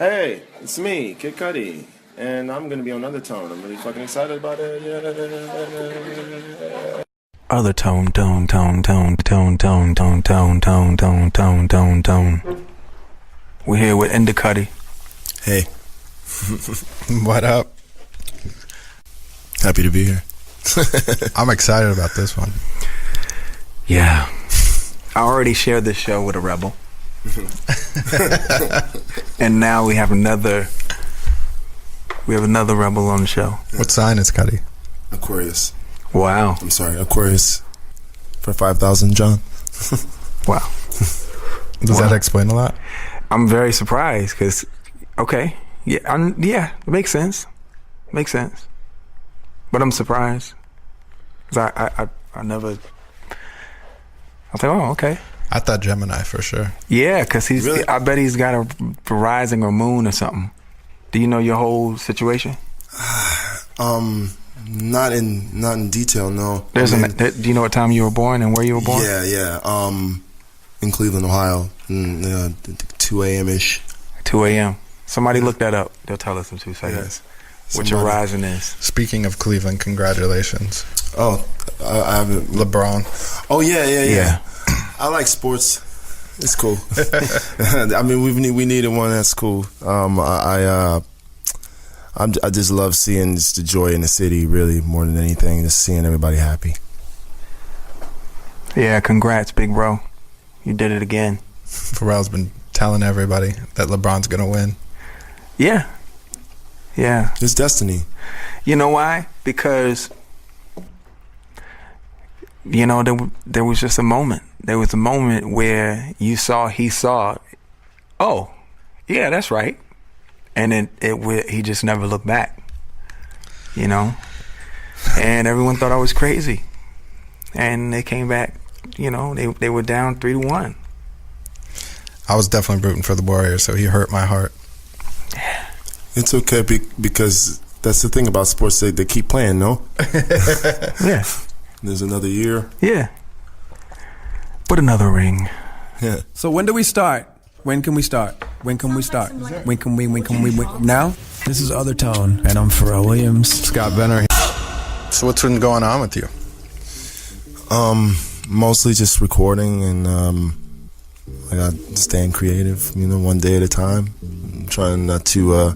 Hey, it's me, Kid Cudi, and I'm gonna be on OTHERtone. I'm really fucking excited about it. Yeah. OTHERtone, tone. We're here with Kid Cudi. Hey. What up? Happy to be here. I'm excited about this one. Yeah. I already shared this show with a rebel. And now we have another rebel on the show. What sign is Cudi? Aquarius. Wow. I'm sorry, Aquarius. For 5,000, John. Wow. Does that explain a lot? I'm very surprised because, okay, yeah, it makes sense. Makes sense. But I'm surprised because I never. I was like, oh, okay. I thought Gemini for sure. Yeah, because he's. Really? I bet he's got a rising or moon or something. Do you know your whole situation? Not in detail, no. Do you know what time you were born and where you were born? Yeah. In Cleveland, Ohio, 2 a.m.-ish. 2 a.m. Somebody look that up. They'll tell us in 2 seconds. What your rising is. Speaking of Cleveland, congratulations. Oh, I haven't. LeBron. Oh yeah. I like sports. It's cool. I mean, we needed one. That's cool. I just love seeing just the joy in the city, really, more than anything. Just seeing everybody happy. Yeah, congrats, big bro. You did it again. Pharrell's been telling everybody that LeBron's gonna win. Yeah. It's destiny. You know why? Because, you know, there was just a moment. There was a moment where he saw, oh, yeah, that's right. And then he just never looked back, you know? And everyone thought I was crazy. And they came back, you know, they were down 3-1. I was definitely rooting for the Warriors, so he hurt my heart. Yeah. It's okay because that's the thing about sports. They keep playing, no? Yeah. There's another year. Yeah. But another ring. Yeah. So when do we start? When can we start? When can we start? When can we? Now? This is OTHERtone, and I'm Pharrell Williams. Scott Benner. So what's been going on with you? Mostly just recording, and I got staying creative, you know, one day at a time. I'm trying not to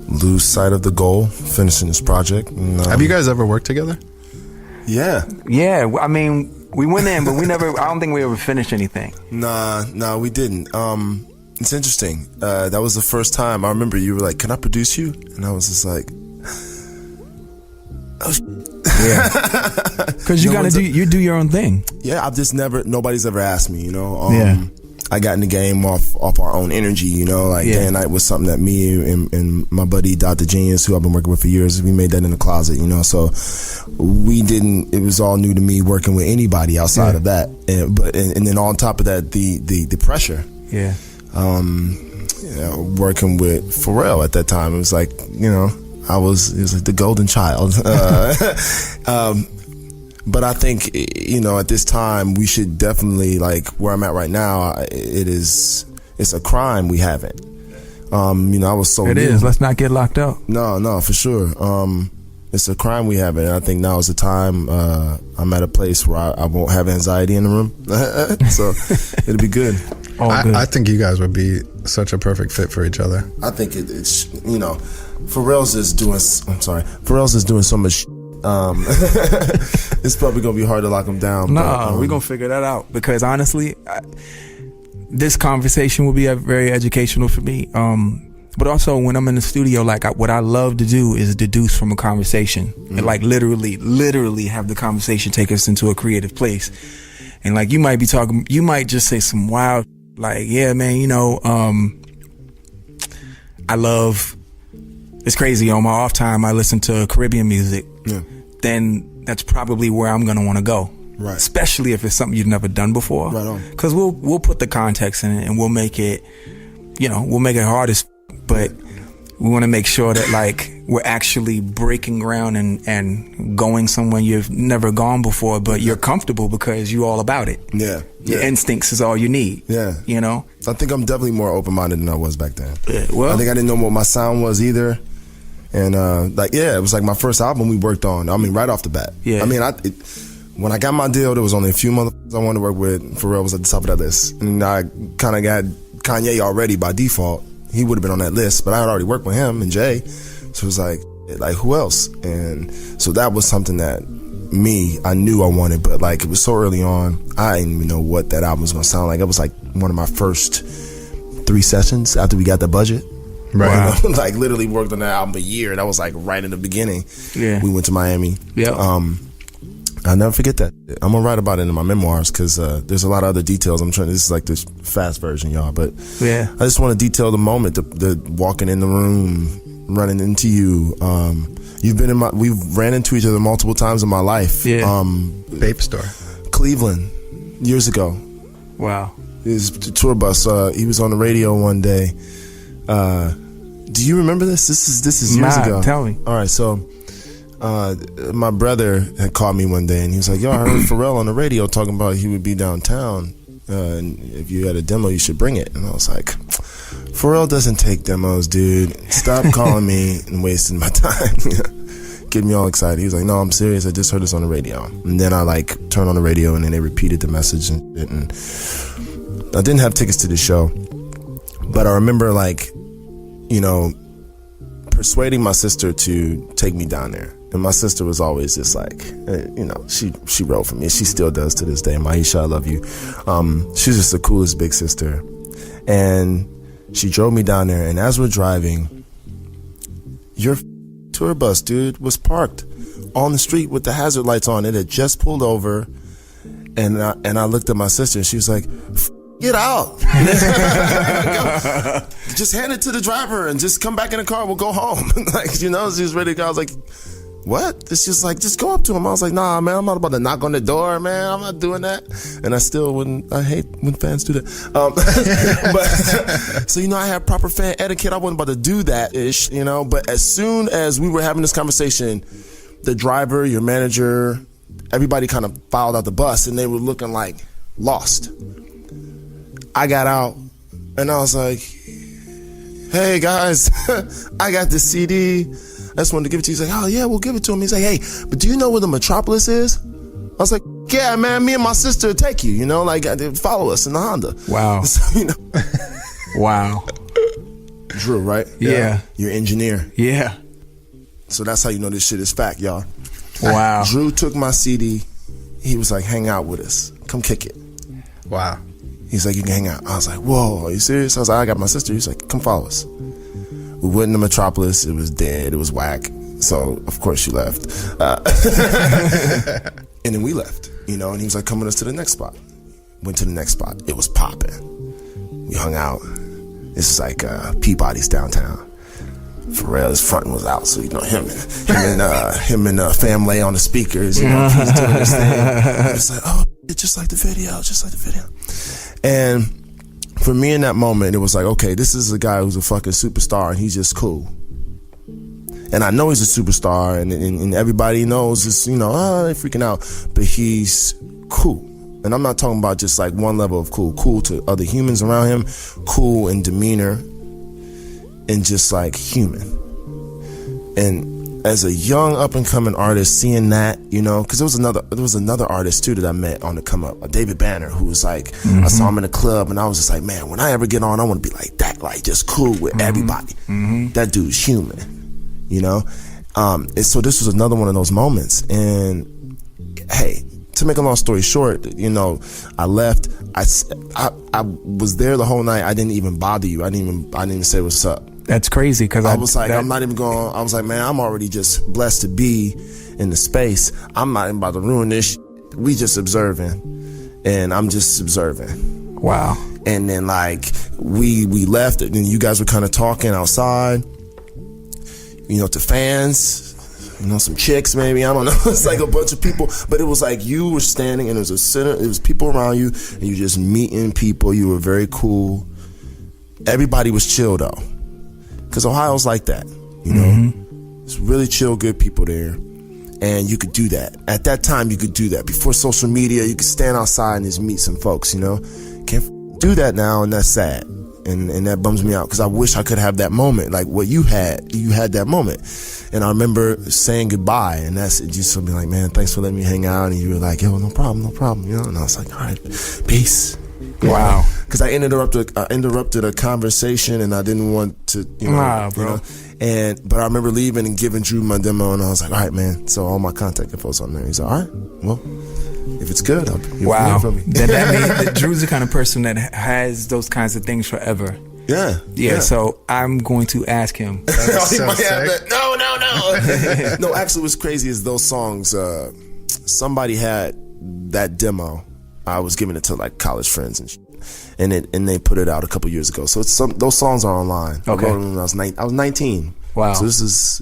lose sight of the goal, finishing this project. And, Have you guys ever worked together? Yeah. Yeah, I mean, we went in, but I don't think we ever finished anything. Nah, we didn't. It's interesting. That was the first time. I remember you were like, "Can I produce you?" And I was just like, "Oh, yeah." Because you do your own thing. Yeah, I've just nobody's ever asked me, you know. Yeah. I got in the game off our own energy, you know. Like Day and Night was something that me and my buddy Dr. Genius, who I've been working with for years, we made that in the closet, you know. So it was all new to me working with anybody outside of that. And then on top of that, the pressure. Yeah. Working with Pharrell at that time, it was like, you know, it was like the golden child. But I think, you know, at this time, we should definitely, like, where I'm at right now, it's a crime we haven't. You know, I was so It is. Let's not get locked up. No, for sure. It's a crime we haven't. And I think now is the time. I'm at a place where I won't have anxiety in the room. So it'll be good. I think you guys would be such a perfect fit for each other. I think it's, you know, Pharrell's is doing so much. It's probably gonna be hard to lock him down. No, we're gonna figure that out because honestly, this conversation will be very educational for me. But also when I'm in the studio, like what I love to do is deduce from a conversation and like literally have the conversation take us into a creative place. And like you might just say some wild, like, yeah, man, you know, it's crazy. On my off time, I listen to Caribbean music. Yeah. Then that's probably where I'm gonna want to go. Right. Especially if it's something you've never done before. Right on. Because we'll put the context in it and we'll make it, you know, we'll make it hard as, but we want to make sure that like we're actually breaking ground and going somewhere you've never gone before, but you're comfortable because you're all about it. Yeah. Your instincts is all you need. Yeah. You know? I think I'm definitely more open-minded than I was back then. Yeah, well, I think I didn't know what my sound was either. And it was like my first album we worked on. I mean, right off the bat. Yeah. I mean, when I got my deal, there was only a few motherfuckers I wanted to work with. Pharrell was at the top of that list. And I kind of got Kanye already by default. He would have been on that list, but I had already worked with him and Jay. So it was like who else? And so that was something that I knew I wanted, but like it was so early on, I didn't even know what that album was gonna sound like. It was like one of my first 3 sessions after we got the budget. Right. Wow. Like literally worked on that album a year. That was like right in the beginning. Yeah. We went to Miami. Yeah. I'll never forget that. I'm gonna write about it in my memoirs because there's a lot of other details. This is like this fast version, y'all. But yeah, I just want to detail the moment, the walking in the room, running into you. We've ran into each other multiple times in my life. Yeah. Vape store. Cleveland, years ago. Wow. His tour bus. He was on the radio one day. Do you remember this? This is years ago. Tell me. All right, so my brother had called me one day and he was like, yo, I heard Pharrell on the radio talking about he would be downtown, and if you had a demo you should bring it. And I was like, Pharrell doesn't take demos, dude. Stop calling me and wasting my time. Getting me all excited. He was like, no, I'm serious, I just heard this on the radio. And then I like turned on the radio and then they repeated the message and I didn't have tickets to the show, but I remember like, persuading my sister to take me down there. And my sister was always just like, she wrote for me. She still does to this day. Maisha, I love you. She's just the coolest big sister. And she drove me down there. And as we're driving, your tour bus, dude, was parked on the street with the hazard lights on. It had just pulled over. And I looked at my sister and she was like, get out. Just hand it to the driver and just come back in the car. We'll go home. She was ready to go. I was like, what? It's just like, just go up to him. I was like, nah, man, I'm not about to knock on the door, man. I'm not doing that. And I hate when fans do that. But so, I had proper fan etiquette. I wasn't about to do that ish, but as soon as we were having this conversation, the driver, your manager, everybody kind of filed out the bus and they were looking like lost. I got out and I was like, hey guys, I got this CD. I just wanted to give it to you. He's like, oh yeah, we'll give it to him. He's like, hey, but do you know where the Metropolis is? I was like, yeah, man, me and my sister will take you, follow us in the Honda. Wow. So, Wow. Drew, right? Yeah. Your engineer. Yeah. So that's how you know this shit is fact, y'all. Wow. Drew took my CD. He was like, hang out with us. Come kick it. Wow. He's like, you can hang out. I was like, whoa, are you serious? I was like, I got my sister. He's like, come follow us. We went in the Metropolis. It was dead. It was whack. So, of course, she left. And then we left, and he was like, come with us to the next spot. Went to the next spot. It was popping. We hung out. This is like Peabody's downtown. Pharrell's front was out, so him and Family on the speakers. He's doing this thing. It's like, oh, it's just like the video, And for me in that moment, it was like, okay, this is a guy who's a fucking superstar, and he's just cool. And I know he's a superstar, and everybody knows this, they're freaking out, but he's cool. And I'm not talking about just like one level of cool to other humans around him, cool in demeanor, and just like human. And as a young up and coming artist, seeing that, because there was another artist too that I met on the come up, David Banner, who was like, I saw him in a club and I was just like, man, when I ever get on, I want to be like that, like just cool with everybody. That dude's human, and so this was another one of those moments. And hey, to make a long story short, I left. I was there the whole night. I didn't even bother you. I didn't even say what's up. That's crazy because I was like, I'm not even going. I was like, man, I'm already just blessed to be in the space. I'm not even about to ruin this. We just observing, and I'm just observing. Wow. And then like we left, and you guys were kind of talking outside, to fans. Some chicks maybe, I don't know. It's like a bunch of people, but it was like you were standing and it was people around you and you just meeting people. You were very cool. Everybody was chill though, because Ohio's like that, There's really chill, good people there. And you could do that. At that time, you could do that. Before social media, you could stand outside and just meet some folks, you know? Can't do that now, and that's sad. And that bums me out, because I wish I could have that moment. Like what you had that moment. And I remember saying goodbye, and that's it, just something like, man, thanks for letting me hang out. And you were like, yo, no problem, you know? And I was like, all right, peace. Wow. Because I interrupted a conversation, and I didn't want to, you know. Nah, bro. You know? But I remember leaving and giving Drew my demo, and I was like, all right, man. So all my contact info's on there. He's like, all right, well, if it's good, you'll hear from me. That means that Drew's the kind of person that has those kinds of things forever. Yeah. So I'm going to ask him. So sick. No. No, actually, what's crazy is those songs. Somebody had that demo. I was giving it to like college friends and shit. And they put it out a couple years ago. So those songs are online. Okay. I wrote them when I was 19. Wow. So this is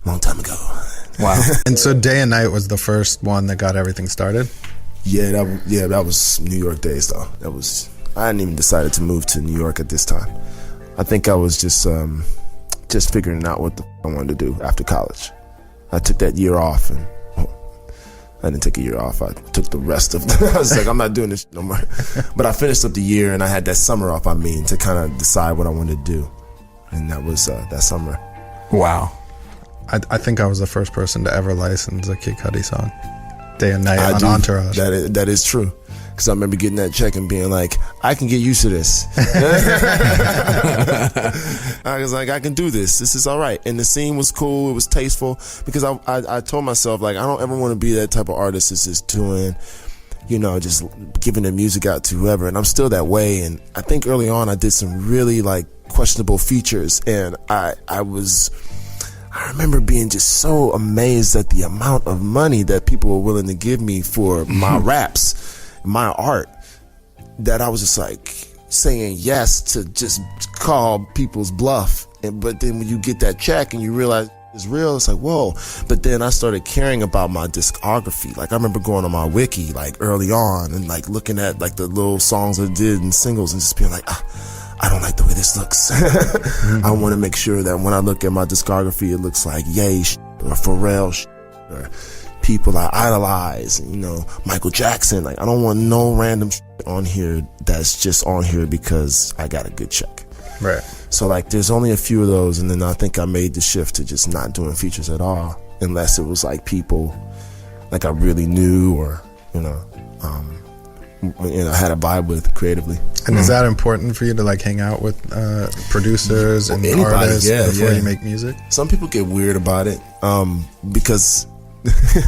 a long time ago. Wow. And so Day and Night was the first one that got everything started? Yeah, that was New York days though. I hadn't even decided to move to New York at this time. I think I was just figuring out what the I wanted to do after college. I took that year off, and I didn't take a year off. I took the rest of I was like, I'm not doing this no more. But I finished up the year, and I had that summer off, to kind of decide what I wanted to do. And that was that summer. Wow. I think I was the first person to ever license a Kid Cudi song. Day and Night on Entourage. That is true. Because I remember getting that check and being like, I can get used to this. I was like, I can do this. This is all right. And the scene was cool. It was tasteful. Because I told myself, like, I don't ever want to be that type of artist that's just doing, you know, just giving the music out to whoever. And I'm still that way. And I think early on I did some really, like, questionable features. And I remember being just so amazed at the amount of money that people were willing to give me for my raps, my art, that I was just like saying yes to just call people's bluff. But then when you get that check and you realize it's real, it's like, whoa. But then I started caring about my discography. Like I remember going on my wiki like early on and like looking at like the little songs I did and singles and just being like, I don't like the way this looks. I want to make sure that when I look at my discography, it looks like Ye or Pharrell or people I idolize, you know, Michael Jackson. Like I don't want no random on here that's just on here because I got a good check. Right. So like there's only a few of those, and then I think I made the shift to just not doing features at all, unless it was like people like I really knew or, you know, had a vibe with creatively. And is that important for you to like hang out with producers and artists before you make music? Some people get weird about it because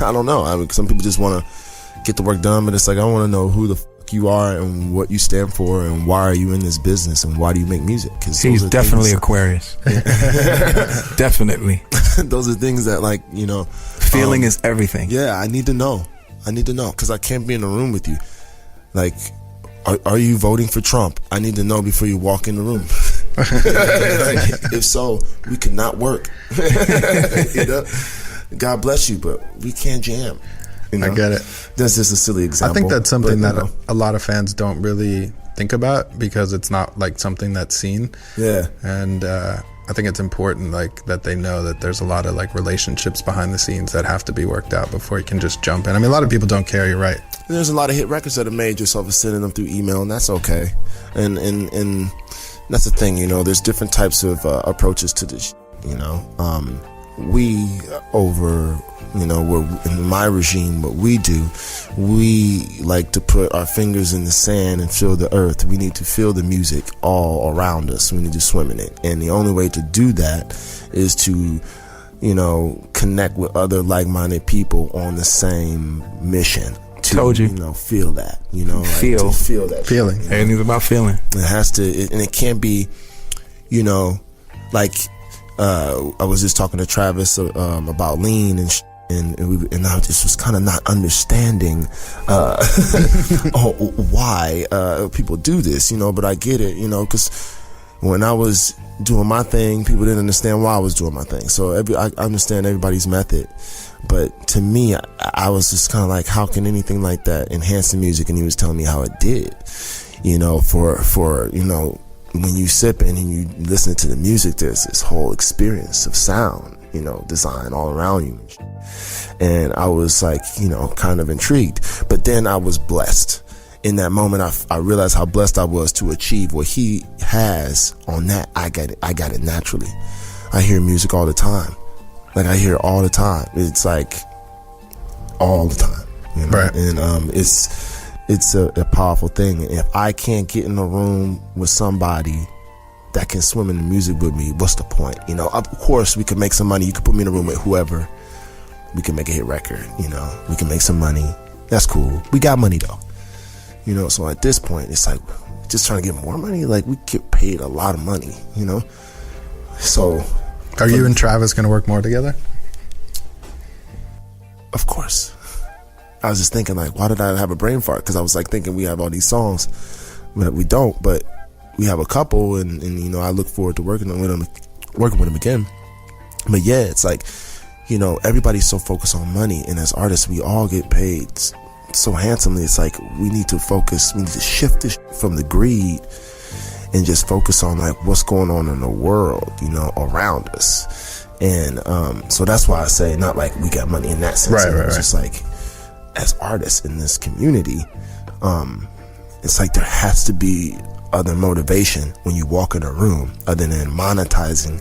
I don't know. I mean, some people just want to get the work done, but it's like I want to know who the fuck you are and what you stand for and why are you in this business and why do you make music? Because he's definitely Aquarius. Definitely. Those are things that, like, you know, feeling is everything. Yeah, I need to know because I can't be in a room with you. Like, are you voting for Trump? I need to know before you walk in the room. Like, if so, we could not work. You know? God bless you, but we can't jam. You know? I get it. That's just a silly example. I think that's something that a lot of fans don't really think about because it's not like something that's seen. Yeah. And I think it's important like that they know that there's a lot of like relationships behind the scenes that have to be worked out before you can just jump in. I mean, a lot of people don't care, you're right. There's a lot of hit records that are made yourself of sending them through email, and that's okay. And that's the thing, you know, there's different types of approaches to this, you know. We we're in my regime, what we do, we like to put our fingers in the sand and feel the earth. We need to feel the music all around us. We need to swim in it. And the only way to do that is to, you know, connect with other like-minded people on the same mission. To, you know, feel that, you know, like to feel that feeling. You know? Everything's about feeling. It has to, and it can't be, you know, like, I was just talking to Travis about lean and I just was kind of not understanding why people do this, you know, but I get it, you know, because when I was doing my thing, people didn't understand why I was doing my thing. So I understand everybody's method, but to me, I was just kind of like, how can anything like that enhance the music? And he was telling me how it did, you know, for you know, when you sipping and you listen to the music, there's this whole experience of sound, you know, design all around you. And I was like, you know, kind of intrigued. But then I was blessed. In that moment, I realized how blessed I was to achieve what he has on that. I got it naturally. I hear music all the time. Like, I hear it all the time. It's like all the time, you know? Right. And it's a powerful thing. If I can't get in a room with somebody that can swim in the music with me, what's the point? You know, of course we can make some money. You can put me in a room with whoever. We can make a hit record, you know. We can make some money. That's cool. We got money though. You know, so at this point, it's like, just trying to get more money. Like, we get paid a lot of money, you know? So. Are you and Travis going to work more together? Of course. I was just thinking, like, why did I have a brain fart? Because I was, like, thinking we have all these songs. But we don't, but we have a couple, and you know, I look forward to working with them again. But yeah, it's like, you know, everybody's so focused on money, and as artists, we all get paid so handsomely. It's like, we need to focus, we need to shift this from the greed and just focus on like what's going on in the world, you know, around us. And so that's why I say, not like we got money in that sense. Right. It's just like, as artists in this community, it's like there has to be other motivation when you walk in a room other than monetizing,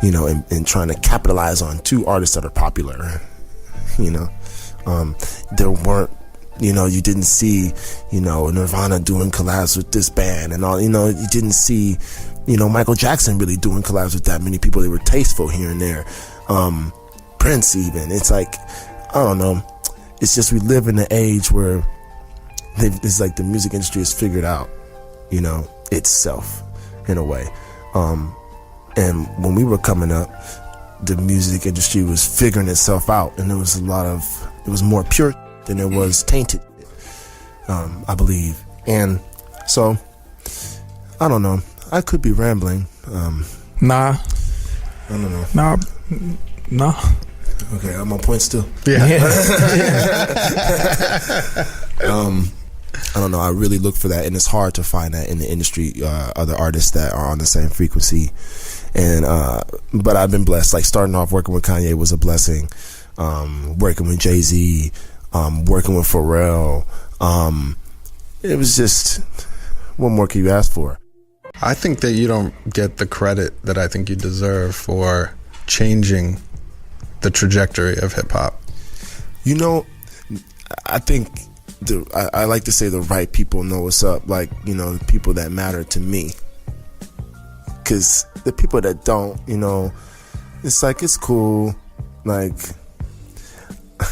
you know, and trying to capitalize on two artists that are popular. You know, there weren't, you know, you didn't see, you know, Nirvana doing collabs with this band and all, you know, you didn't see, you know, Michael Jackson really doing collabs with that many people. They were tasteful here and there. Prince even. It's like, I don't know. It's just, we live in an age where it's like the music industry has figured out, you know, itself in a way. And when we were coming up, the music industry was figuring itself out, and there was it was more pure than it was tainted, I believe. And so, I don't know. I could be rambling. Nah. I don't know. Nah. Okay, I'm on point still. Yeah. I don't know. I really look for that, and it's hard to find that in the industry. Other artists that are on the same frequency, and but I've been blessed. Like, starting off working with Kanye was a blessing. Working with Jay-Z, working with Pharrell. It was just, what more can you ask for? I think that you don't get the credit that I think you deserve for changing the trajectory of hip hop. You know, I think I like to say the right people know what's up. Like, you know, the people that matter to me. Because the people that don't, you know, it's like, it's cool. Like,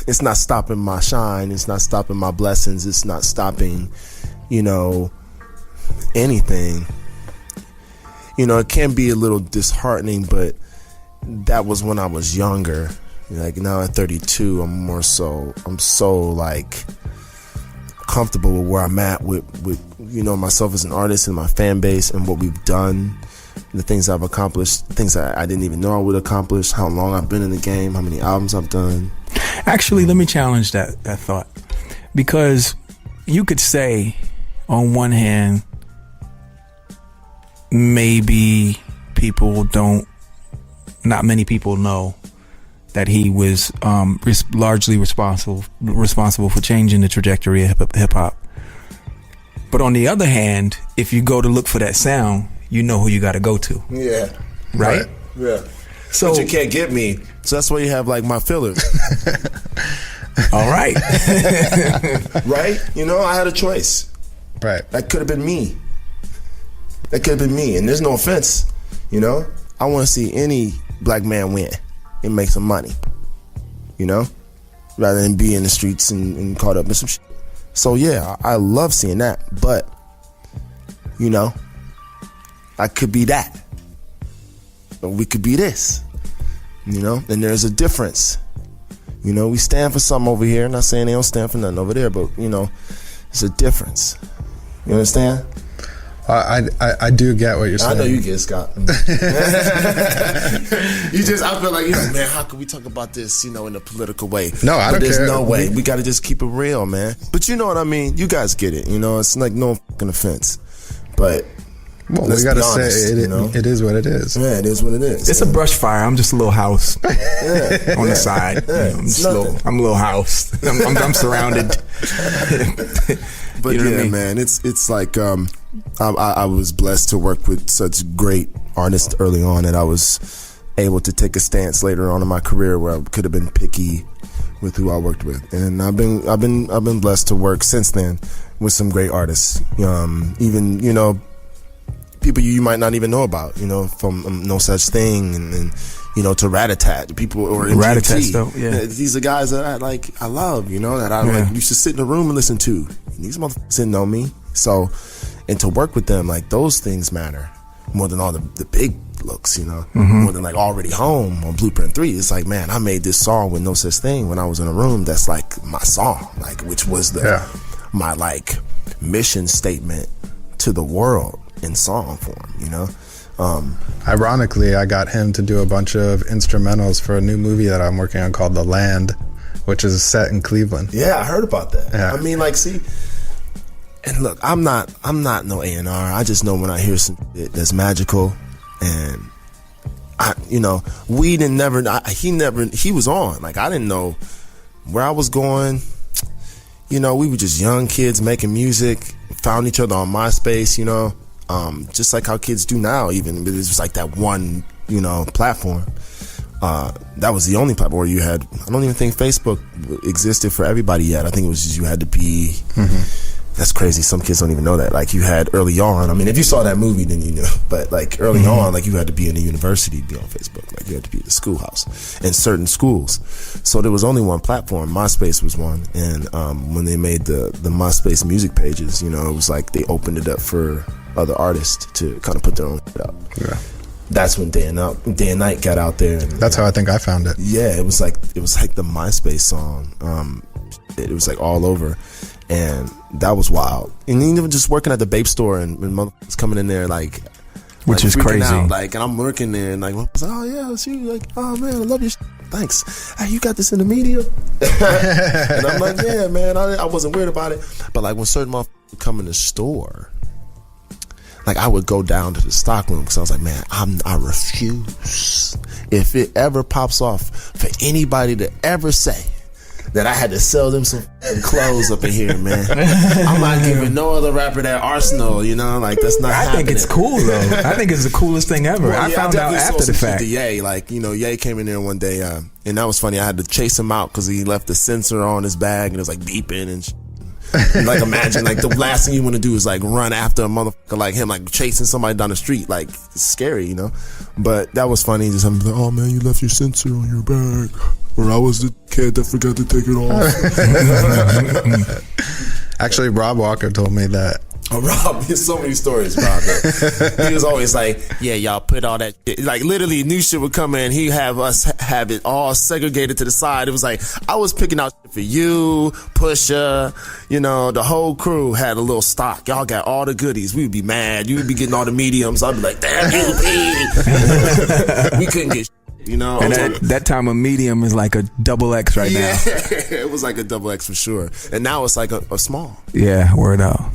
it's not stopping my shine. It's not stopping my blessings. It's not stopping, you know, anything. You know, it can be a little disheartening, but that was when I was younger. Like, now at 32, I'm so like comfortable with where I'm at with you know, myself as an artist and my fan base and what we've done, the things I've accomplished, things that I didn't even know I would accomplish, how long I've been in the game, how many albums I've done. Actually, let me challenge that thought, because you could say, on one hand, maybe not many people know that he was largely responsible for changing the trajectory of hip hop. But on the other hand, if you go to look for that sound, you know who you got to go to. Yeah. Right? Yeah. So, but you can't get me. So that's why you have like my fillers. All right. Right? You know, I had a choice. Right. That could have been me. And there's no offense, you know? I want to see any black man win and make some money, you know? Rather than be in the streets and caught up in some shit. So yeah, I love seeing that. But, you know, I could be that. Or we could be this. You know? And there's a difference. You know, we stand for something over here. Not saying they don't stand for nothing over there, but, you know, it's a difference. You understand? I do get what you're saying. I know you get, Scott. I feel like, you're like, man, how can we talk about this, you know, in a political way? No, I don't care. There's no way. We got to just keep it real, man. But you know what I mean? You guys get it. You know, it's like no fucking offense. But Well, Let's we gotta be honest, say it is what it is. Yeah, it is what it is. It's a brush fire. I'm just a little house on the side. Yeah, I'm a little house. I'm surrounded. But you know what I mean? man, it's like I was blessed to work with such great artists early on that I was able to take a stance later on in my career where I could have been picky with who I worked with, and I've been blessed to work since then with some great artists. Even people you might not even know about. From No Such Thing and to Rat-a-Tat people or Rat-a-Tat. Yeah, these are guys that I love. That I used to sit in a room and listen to. These motherfuckers didn't know me, so and to work with them, like those things matter more than all the big looks, more than like Already Home on Blueprint 3. It's like, man, I made this song with No Such Thing when I was in a room. That's like my song, like which was my like mission statement to the world in song form, Ironically, I got him to do a bunch of instrumentals for a new movie that I'm working on called The Land, which is set in Cleveland. Yeah, I heard about that. Yeah. I mean, like, see, and look, I'm not no A&R. I just know when I hear some shit that's magical, and he was on. Like, I didn't know where I was going. We were just young kids making music, found each other on MySpace, just like how kids do now, even. But it was just like that one, platform. That was the only platform where you had, I don't even think Facebook existed for everybody yet. I think it was just you had to be, that's crazy. Some kids don't even know that. Like you had early on, I mean, if you saw that movie, then you knew. But like early on, like you had to be in a university to be on Facebook. Like you had to be at the schoolhouse in certain schools. So there was only one platform. MySpace was one. And when they made the MySpace music pages, it was like they opened it up for other artists to kind of put their own shit up. Yeah. That's when Day and Night got out there. And, that's how I think I found it. Yeah, it was like the MySpace song. It was like all over, and that was wild. And even just working at the Bape store and motherfuckers coming in there like, which is crazy. Out, like, and I'm working there and like, I was like, oh yeah, it's you. Like, oh man, I love your thanks. Hey, you got this in the media? And I'm like, yeah, man. I wasn't weird about it, but like when certain motherfuckers would come in the store. Like I would go down to the stock room because I was like, man, I refuse. If it ever pops off for anybody to ever say that I had to sell them some clothes up in here, man, I'm not giving no other rapper that arsenal, like that's not happening. I think it's cool though. I think it's the coolest thing ever. Well, I found out after the fact. Ye, like, Ye came in there one day, and that was funny. I had to chase him out because he left the sensor on his bag and it was like beeping and and like imagine like the last thing you want to do is like run after a motherfucker like him, like chasing somebody down the street. Like it's scary, but that was funny. Just I'm like, oh man, you left your sensor on your bag, or I was the kid that forgot to take it off. Actually, Rob Walker told me that. Oh, Rob, there's so many stories about that. He was always like, yeah, y'all put all that shit. Like literally new shit would come in, he'd have us have it all segregated to the side. It was like I was picking out shit for you, Pusha, the whole crew had a little stock. Y'all got all the goodies. We would be mad. You would be getting all the mediums. I'd be like, damn you, P. We couldn't get shit. And that time a medium is like a XX right now. It was like a XX for sure. And now it's like a small. Yeah, word out.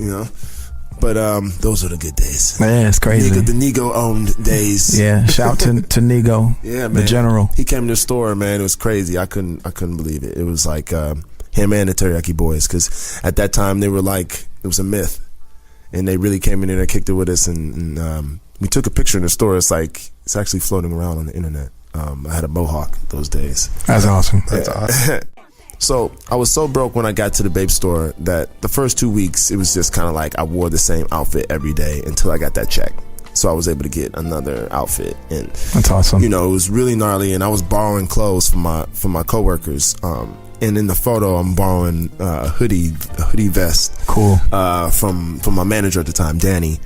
But those are the good days. Man, it's crazy. The Nigo owned days. Yeah, shout to Nigo. Yeah, man. The general. He came to the store, man. It was crazy. I couldn't believe it. It was like him and the Teriyaki Boys, because at that time they were like, it was a myth, and they really came in there and kicked it with us, and we took a picture in the store. It's like it's actually floating around on the internet. I had a mohawk those days. That's awesome. That's awesome. So I was so broke when I got to the Bape store that the first 2 weeks it was just kind of like I wore the same outfit every day until I got that check. So I was able to get another outfit, and that's awesome. It was really gnarly, and I was borrowing clothes from my coworkers. And in the photo, I'm borrowing a hoodie vest. Cool. From my manager at the time, Danny,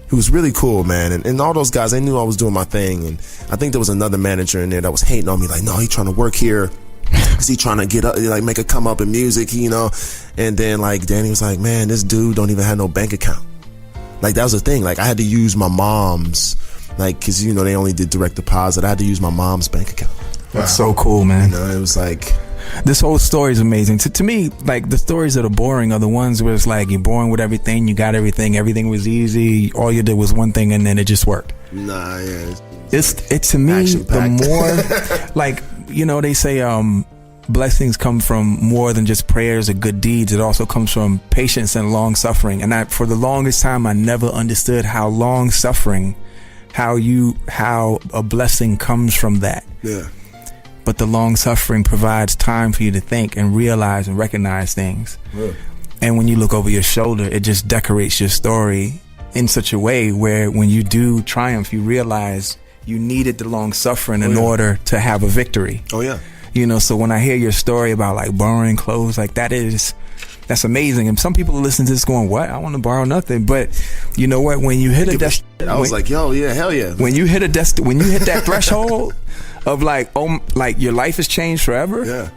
who was really cool, man. And all those guys, they knew I was doing my thing, and I think there was another manager in there that was hating on me, like, no, he trying to work here. Cause he trying to get up, like make a come up in music, and then like Danny was like, man, this dude don't even have no bank account. Like that was the thing. Like I had to use my mom's, like, cause they only did direct deposit. I had to use my mom's bank account. That's so cool, man. It was like, This whole story is amazing. To me, like, the stories that are boring are the ones where it's like you're born with everything, you got everything was easy, all you did was one thing and then it just worked. Nah, yeah. It's to me, the more, like, you know, they say blessings come from more than just prayers or good deeds. It also comes from patience and long suffering. And for the longest time, I never understood how long suffering, how a blessing comes from that. Yeah. But the long suffering provides time for you to think and realize and recognize things. Yeah. And when you look over your shoulder, it just decorates your story in such a way where when you do triumph, you realize you needed the long suffering in order to have a victory. Oh yeah. You know, so when I hear your story about like borrowing clothes, like that's amazing. And some people listen to this going, what? I want to borrow nothing. But you know what? When you hit I was like, yo, yeah, hell yeah. When you hit that threshold of like, like your life has changed forever. Yeah.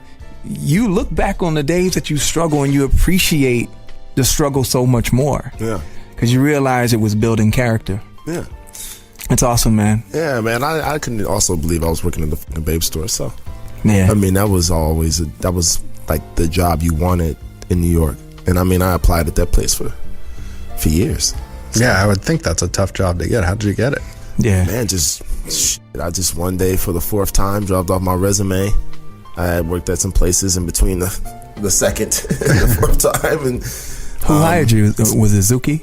You look back on the days that you struggle and you appreciate the struggle so much more. Yeah. Because you realize it was building character. Yeah. It's awesome, man. Yeah, man. I couldn't also believe I was working in the fucking Babe store. So, yeah. I mean, that was like the job you wanted in New York. And I mean, I applied at that place for years. So, yeah, I would think that's a tough job to get. How did you get it? Yeah. Man, I just one day for the fourth time dropped off my resume. I had worked at some places in between the second and the fourth time. And who hired you? Was it Zuki?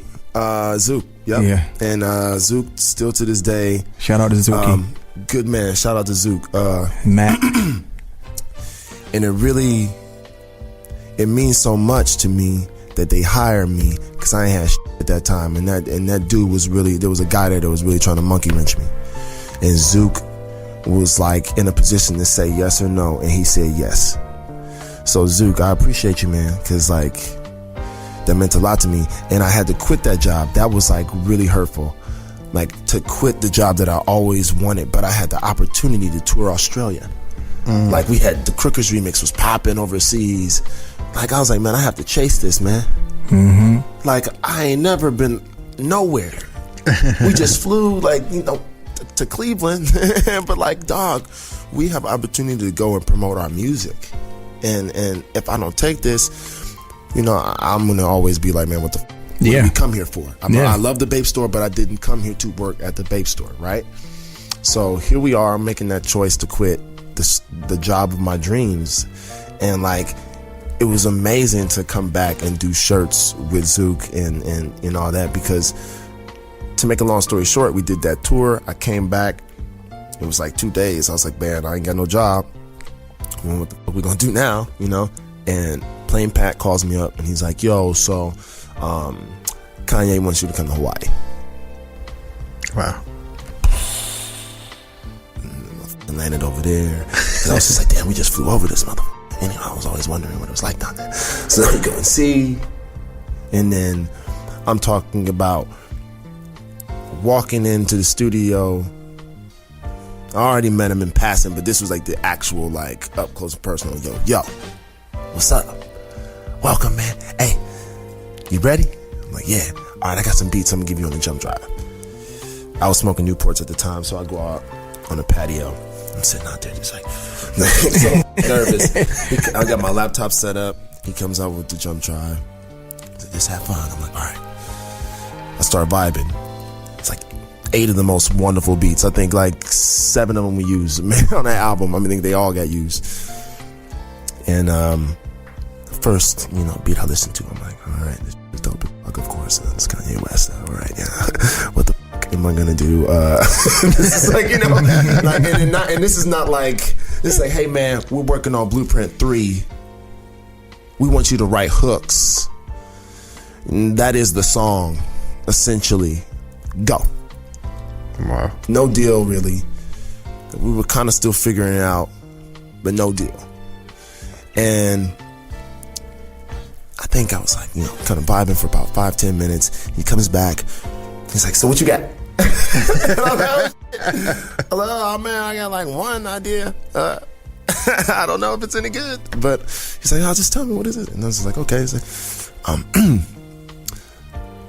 Zook. Yep. Yeah. And Zook still to this day. Shout out to Zuki. Good man. Shout out to Zook. Matt. And it means so much to me that they hired me because I ain't had shit at that time. And that dude was really, there was a guy there that was really trying to monkey wrench me. And Zook was like in a position to say yes or no, and he said yes. So Zook, I appreciate you, man, because like that meant a lot to me. And I had to quit that job. That was like really hurtful, like to quit the job that I always wanted, but I had the opportunity to tour Australia. Like we had the Crookers remix was popping overseas. Like I was like, man, I have to chase this, man. Mm-hmm. Like I ain't never been nowhere. We just flew like, you know, to Cleveland, but like, dog, we have opportunity to go and promote our music. And if I don't take this, you know, I'm gonna always be like, man, what did we come here for? I love the Babe store, but I didn't come here to work at the Babe store, right? So here we are making that choice to quit the job of my dreams. And like, it was amazing to come back and do shirts with Zook and all that, because to make a long story short, we did that tour. I came back, it was like 2 days. I was like, man, I ain't got no job. What the fuck we gonna do now, you know? And Plain Pat calls me up and he's like, yo, so Kanye wants you to come to Hawaii. Wow. And landed over there. And I was just like, damn, we just flew over this motherfucker. Anyway, I was always wondering what it was like down there. So then we go and see. And then I'm talking about walking into the studio. I already met him in passing, but this was like the actual, like, up close and personal. Yo, what's up? Welcome, man. Hey, you ready? I'm like, yeah. All right, I got some beats I'm gonna give you on the jump drive. I was smoking Newports at the time, so I go out on the patio. I'm sitting out there just like so nervous. I got my laptop set up. He comes out with the jump drive. Just have fun. I'm like, all right. I start vibing. It's like 8 of the most wonderful beats. I think like 7 of them we used on that album. I mean, they all got used. And the first, you know, beat I listened to, I'm like, all right, this is dope. Like, of course, it's Kanye West. All right, yeah. What the fuck am I gonna do? This is like, you know, like, and this is not like, this is like, hey man, we're working on Blueprint 3. We want you to write hooks. And that is the song, essentially. Go. Wow. No deal, really. We were kind of still figuring it out, but no deal. And I think I was like, you know, kind of vibing for about 5-10 minutes. He comes back. He's like, so what you got? Hello, man, I got like one idea. I don't know if it's any good. But he's like, just tell me, what is it? And I was like, okay. He's like,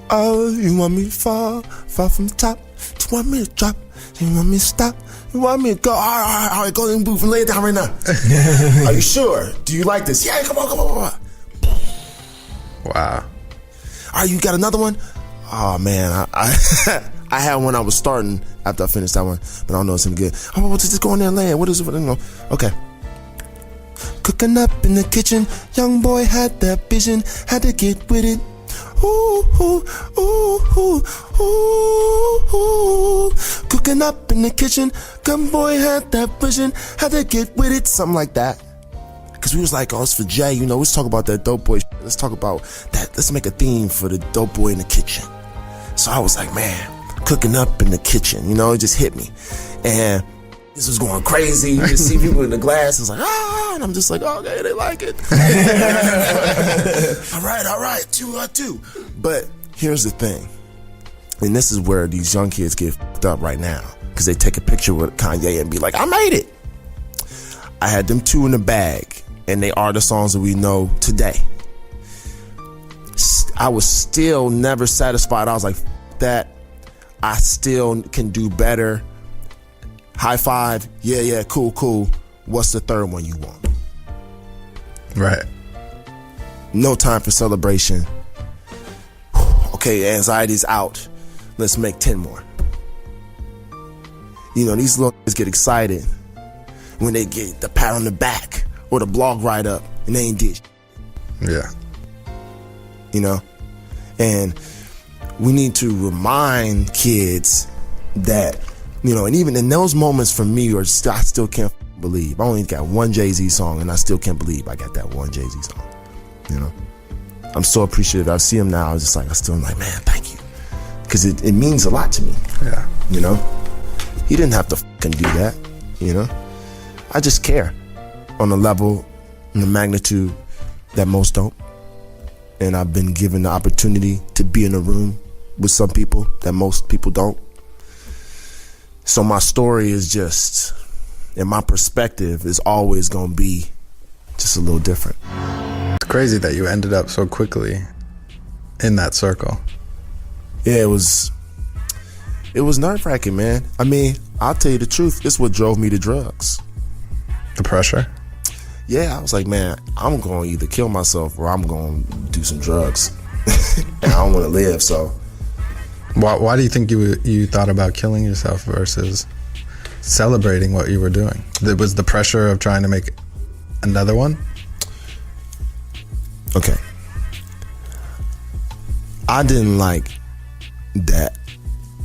oh, you want me to fall from the top? Do you want me to drop? You want me to stop? You want me to go? All right, go in the booth and lay it down right now. Are you sure? Do you like this? Yeah, come on. Wow. All right, you got another one? Oh man, I I had one I was starting after I finished that one, but I don't know it's any good. Oh, well, just go in there and lay it. What is it? Okay. Cooking up in the kitchen, young boy had that vision, had to get with it. Ooh, ooh, ooh, ooh, ooh, ooh. Cooking up in the kitchen, young boy had that vision, had to get with it. Something like that. Cause we was like, oh, it's for Jay, you know, let's talk about that dope boy shit. Let's talk about that. Let's make a theme for the dope boy in the kitchen. So I was like, man, cooking up in the kitchen, you know, it just hit me. And this was going crazy. You just see people in the glass. It's like, and I'm just like, oh, okay, they like it. all right, two. But here's the thing. And this is where these young kids get fucked up right now. Because they take a picture with Kanye and be like, I made it. I had them two in the bag. And they are the songs that we know today. I was still never satisfied. I was like, that. I still can do better. High five. Yeah, cool. What's the third one you want? Right. No time for celebration. Okay, anxiety's out. Let's make 10 more. You know, these little kids get excited when they get the pat on the back or the blog write-up and they ain't did shit. Yeah. You know? And we need to remind kids that, you know, and even in those moments for me, I still can't believe. I only got one Jay-Z song and I still can't believe I got that one Jay-Z song. You know? I'm so appreciative. I see him now. I was just like, I'm like, man, thank you. Because it means a lot to me. Yeah. You know? He didn't have to fucking do that. You know? I just care on a level and the magnitude that most don't. And I've been given the opportunity to be in a room with some people that most people don't. So my story is just, and my perspective is always going to be just a little different. It's crazy that you ended up so quickly in that circle. Yeah, it was nerve-wracking, man. I mean, I'll tell you the truth. It's what drove me to drugs. The pressure? Yeah, I was like, man, I'm going to either kill myself or I'm going to do some drugs. And I don't want to live, so. Why do you think you thought about killing yourself versus celebrating what you were doing? It was the pressure of trying to make another one? Okay. I didn't like that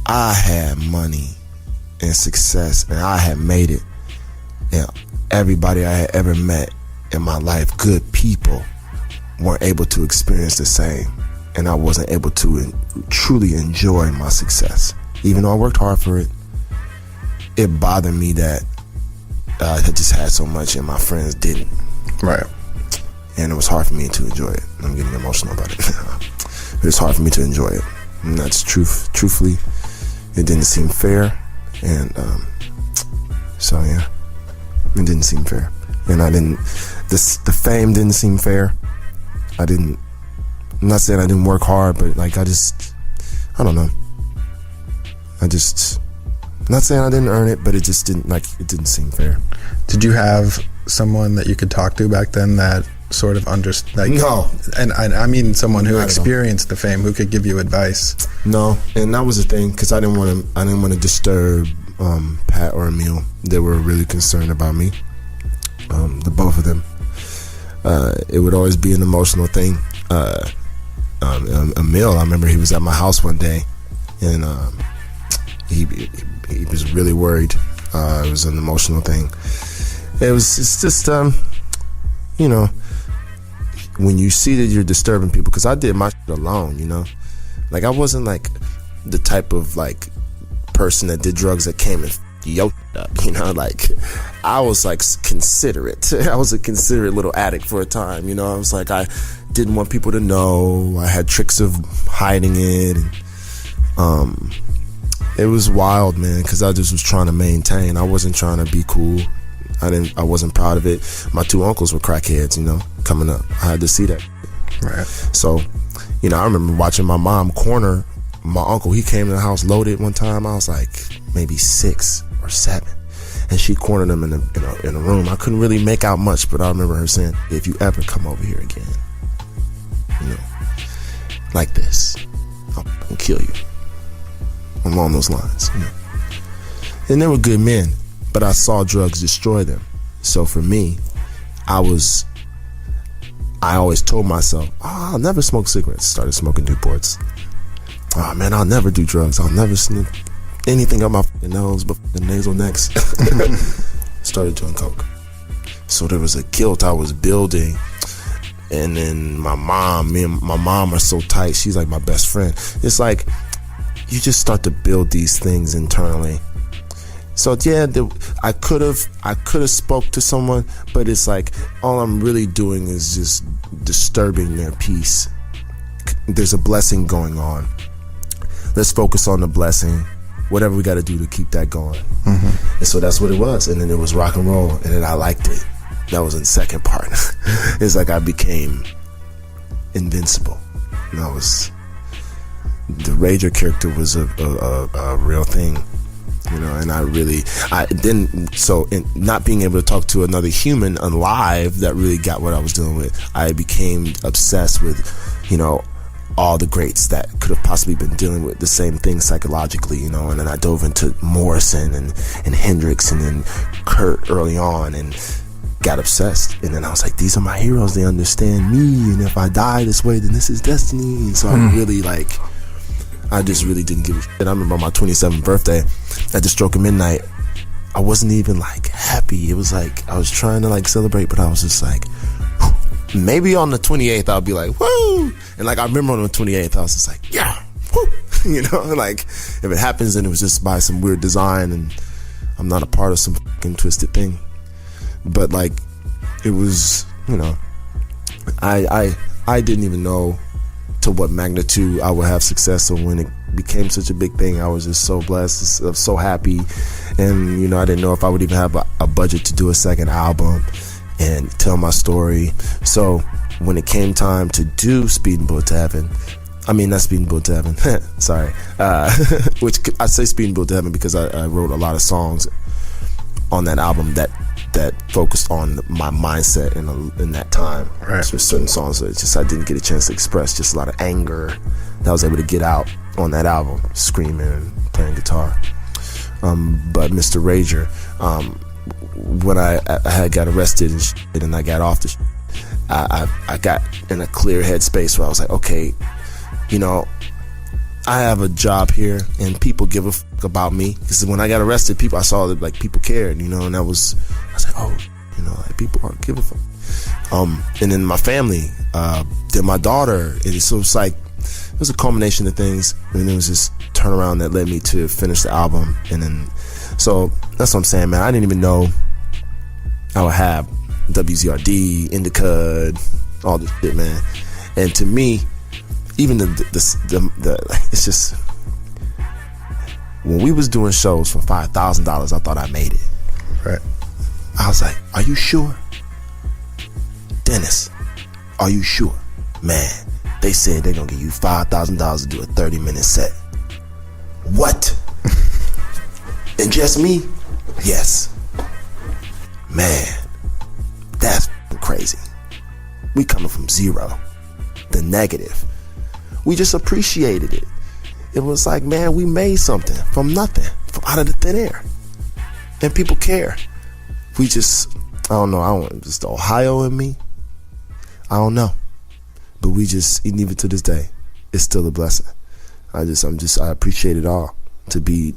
I had money and success and I had made it. You know, everybody I had ever met in my life, good people, weren't able to experience the same. And I wasn't able to truly enjoy my success. Even though I worked hard for it, it bothered me that I had just had so much and my friends didn't. Right. And it was hard for me to enjoy it. I'm getting emotional about it. It was hard for me to enjoy it. And that's truthfully, it didn't seem fair. And so, yeah, it didn't seem fair. And the fame didn't seem fair. I'm not saying I didn't work hard, but like I don't know. Not saying I didn't earn it, but it just didn't seem fair. Did you have someone that you could talk to back then that sort of understood? Like, no. And I mean someone who experienced the fame, who could give you advice. No, and that was the thing, because I didn't want to disturb Pat or Emil. They were really concerned about me. The both of them. It would always be an emotional thing. Emil, I remember he was at my house one day, and he was really worried. It was an emotional thing. It's just you know, when you see that you're disturbing people, because I did my shit alone, you know, like I wasn't like the type of like person that did drugs that came and yo up, you know, like I was like considerate. I was a considerate little addict for a time, you know. I was like, I didn't want people to know. I had tricks of hiding it, and it was wild, man, because I just was trying to maintain. I wasn't trying to be cool. I wasn't proud of it. My two uncles were crackheads, you know, coming up. I had to see that. Right. So, you know, I remember watching my mom corner my uncle, he came to the house loaded one time. I was like maybe 6 or 7. And she cornered him in a room. I couldn't really make out much, but I remember her saying, if you ever come over here again, like this, I'll kill you. Along those lines, And they were good men, but I saw drugs destroy them. So for me, I always told myself, I'll never smoke cigarettes. Started smoking Newports. Oh man, I'll never do drugs. I'll never sniff anything up my nose but the nasal necks. Started doing coke. So there was a guilt I was building. And then me and my mom are so tight. She's like my best friend. It's like you just start to build these things internally. So yeah, I could have spoke to someone, but it's like all I'm really doing is just disturbing their peace. There's a blessing going on. Let's focus on the blessing. Whatever we got to do to keep that going. And so that's what it was. And then it was rock and roll, and then I liked it. That was in the second part. It's like I became invincible. And the Rager character was a real thing. And in not being able to talk to another human alive that really got what I was dealing with, I became obsessed with, all the greats that could have possibly been dealing with the same thing psychologically, and then I dove into Morrison and Hendrix and then Kurt early on and got obsessed. And then I was like, these are my heroes, they understand me, and if I die this way, then this is destiny. And so I just really didn't give a shit. I remember on my 27th birthday, at the stroke of midnight, I wasn't even happy. It was like I was trying to celebrate, but I was just like, maybe on the 28th I'll be like, woo! And I remember on the 28th I was just like, yeah, woo! If it happens, then it was just by some weird design and I'm not a part of some fucking twisted thing. But it was, I didn't even know to what magnitude I would have success. So when it became such a big thing, I was just so blessed, so happy. And I didn't know if I would even have a budget to do a second album and tell my story. So when it came time to do Speeding Bullet to Heaven, not Speeding Bullet to Heaven, sorry, which I say Speeding Bullet to Heaven because I wrote a lot of songs on that album that focused on my mindset in that time. Right. So certain songs that just I didn't get a chance to express, just a lot of anger that I was able to get out on that album, screaming and playing guitar. But Mr. Rager, when I had got arrested and I got off the I got in a clear headspace where I was like, okay, I have a job here and people give a fuck about me. Because when I got arrested, I saw that people cared, and I was like, oh, people aren't give a fuck. And then my family, then my daughter, and so it's it was a culmination of things, and it was this turnaround that led me to finish the album. And then, so that's what I'm saying, man. I didn't even know I would have WZRD, Indicud, all this shit, man. And to me, even the it's just, when we was doing shows for $5,000, I thought I made it. Right. I was like, are you sure? Dennis, are you sure? Man, they said they're gonna give you $5,000 to do a 30-minute set. What? And just me? Yes. Man, that's crazy. We coming from zero, the negative. We just appreciated it. It was like, man, we made something from nothing, from out of the thin air. And people care. We just, I don't know, just the Ohio in me, I don't know. But we just, even to this day, it's still a blessing. I appreciate it all. To be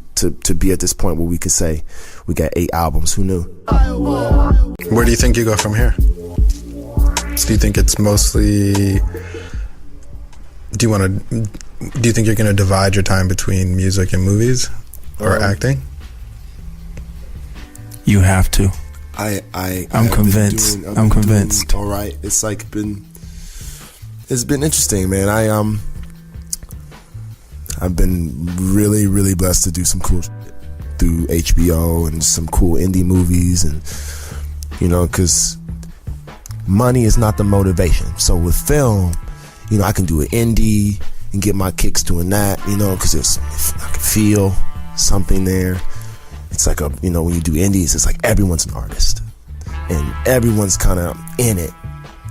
at this point where we could say we got 8 albums. Who knew? Where do you think you go from here? Do you think it's mostly, do you think you're going to divide your time between music and movies or acting? You have to. I'm convinced. I'm convinced. All right. It's been interesting, man. I've been really, really blessed to do some cool shit through HBO and some cool indie movies, and because money is not the motivation. So with film, I can do an indie, and get my kicks doing that, you know, because I can feel something there. It's like when you do indies, it's like everyone's an artist and everyone's kind of in it,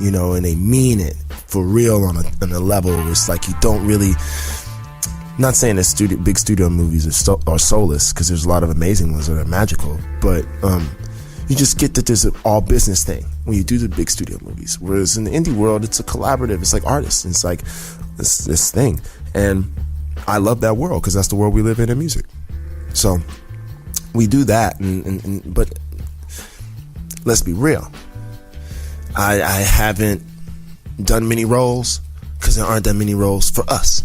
you know, and they mean it for real on a level where it's like you don't really, not saying that big studio movies are soulless, because there's a lot of amazing ones that are magical, but you just get that there's an all business thing when you do the big studio movies, whereas in the indie world it's a collaborative. It's like artists, it's like this thing, and I love that world because that's the world we live in music. So we do that, but let's be real, I haven't done many roles because there aren't that many roles for us.